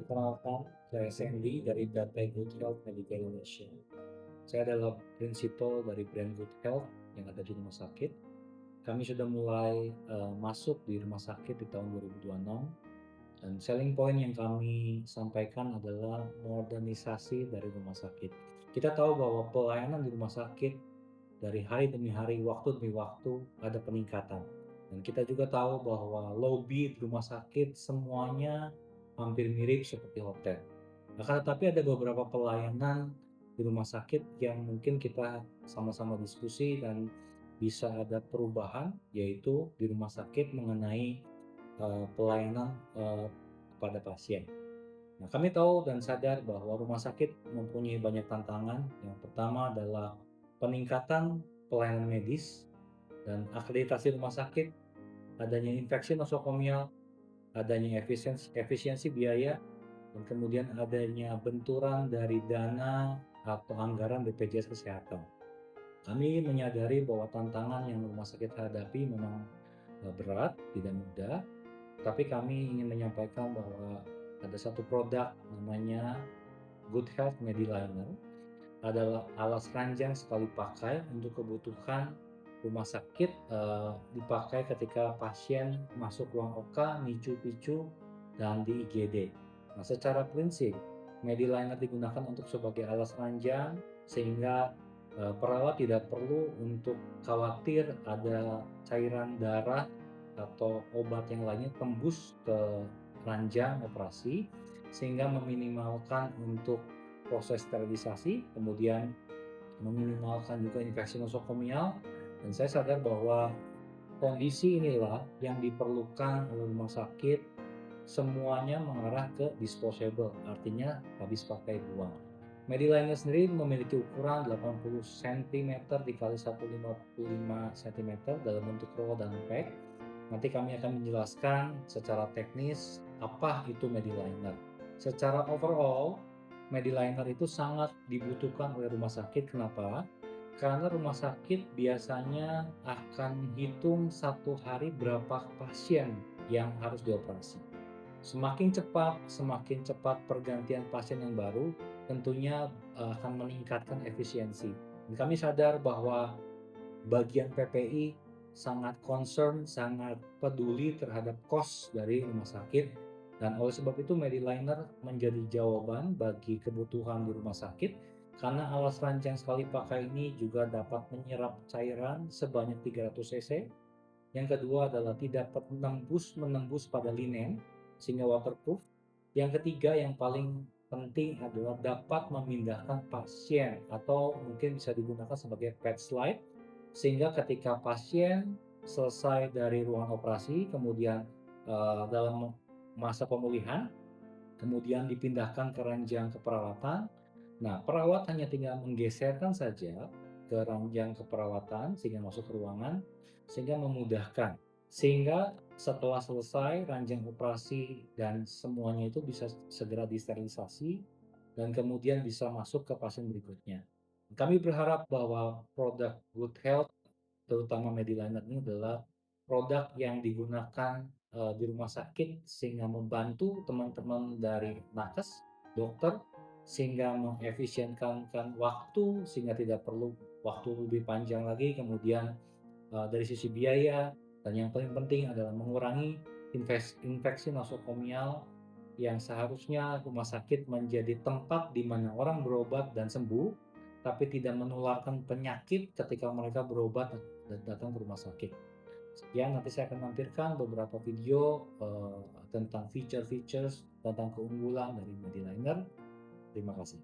Perkenalkan, saya Sandy dari PT Good Health Medical Indonesia. Saya adalah prinsipal dari brand Good Health yang ada di rumah sakit. Kami sudah mulai masuk di rumah sakit di tahun 2026 dan selling point yang kami sampaikan adalah modernisasi dari rumah sakit. Kita tahu bahwa pelayanan di rumah sakit dari hari demi hari, waktu demi waktu ada peningkatan. Dan kita juga tahu bahwa lobi di rumah sakit semuanya hampir mirip seperti hotel. Akan tetapi ada beberapa pelayanan di rumah sakit yang mungkin kita sama-sama diskusi dan bisa ada perubahan, yaitu di rumah sakit mengenai pelayanan kepada pasien. Nah, kami tahu dan sadar bahwa rumah sakit mempunyai banyak tantangan. Yang pertama adalah peningkatan pelayanan medis dan akreditasi rumah sakit, adanya infeksi nosokomial, adanya efisiensi biaya, dan kemudian adanya benturan dari dana atau anggaran BPJS Kesehatan. Kami menyadari bahwa tantangan yang rumah sakit hadapi memang berat, tidak mudah, tapi kami ingin menyampaikan bahwa ada satu produk namanya Good Health Mediliner, adalah alas ranjang sekali pakai untuk kebutuhan rumah sakit, dipakai ketika pasien masuk ruang OK, NICU, dan di IGD. Nah, secara prinsip, Mediliner digunakan untuk sebagai alas ranjang sehingga perawat tidak perlu untuk khawatir ada cairan darah atau obat yang lainnya tembus ke ranjang operasi, sehingga meminimalkan untuk proses sterilisasi, kemudian meminimalkan juga infeksi nosokomial. Dan saya sadar bahwa kondisi inilah yang diperlukan oleh rumah sakit, semuanya mengarah ke disposable, artinya habis pakai buang. Mediliner sendiri memiliki ukuran 80 cm dikali 155 cm dalam bentuk roll dan pack. Nanti kami akan menjelaskan secara teknis apa itu Mediliner. Secara overall, Mediliner itu sangat dibutuhkan oleh rumah sakit. Kenapa? Karena rumah sakit biasanya akan hitung satu hari berapa pasien yang harus dioperasi. Semakin cepat pergantian pasien yang baru, tentunya akan meningkatkan efisiensi. Dan kami sadar bahwa bagian PPI sangat concern, sangat peduli terhadap cost dari rumah sakit, dan oleh sebab itu Mediliner menjadi jawaban bagi kebutuhan di rumah sakit, karena alas ranjang sekali pakai ini juga dapat menyerap cairan sebanyak 300 cc. Yang kedua adalah tidak menembus pada linen sehingga waterproof. Yang ketiga yang paling penting adalah dapat memindahkan pasien atau mungkin bisa digunakan sebagai pad slide, sehingga ketika pasien selesai dari ruang operasi, kemudian dalam masa pemulihan, kemudian dipindahkan ke ranjang keperawatan. Nah, perawat hanya tinggal menggeserkan saja ke ranjang keperawatan sehingga masuk ke ruangan, sehingga memudahkan. Sehingga setelah selesai ranjang operasi dan semuanya itu bisa segera disterilisasi dan kemudian bisa masuk ke pasien berikutnya. Kami berharap bahwa produk Good Health, terutama Mediliner ini adalah produk yang digunakan di rumah sakit sehingga membantu teman-teman dari nakes, dokter, sehingga mengefisienkan waktu sehingga tidak perlu waktu lebih panjang lagi. Kemudian dari sisi biaya, dan yang paling penting adalah mengurangi infeksi nosokomial yang seharusnya rumah sakit menjadi tempat di mana orang berobat dan sembuh, tapi tidak menularkan penyakit ketika mereka berobat dan datang ke rumah sakit. Sekian, nanti saya akan tampilkan beberapa video tentang features tentang keunggulan dari Mediliner. Terima kasih.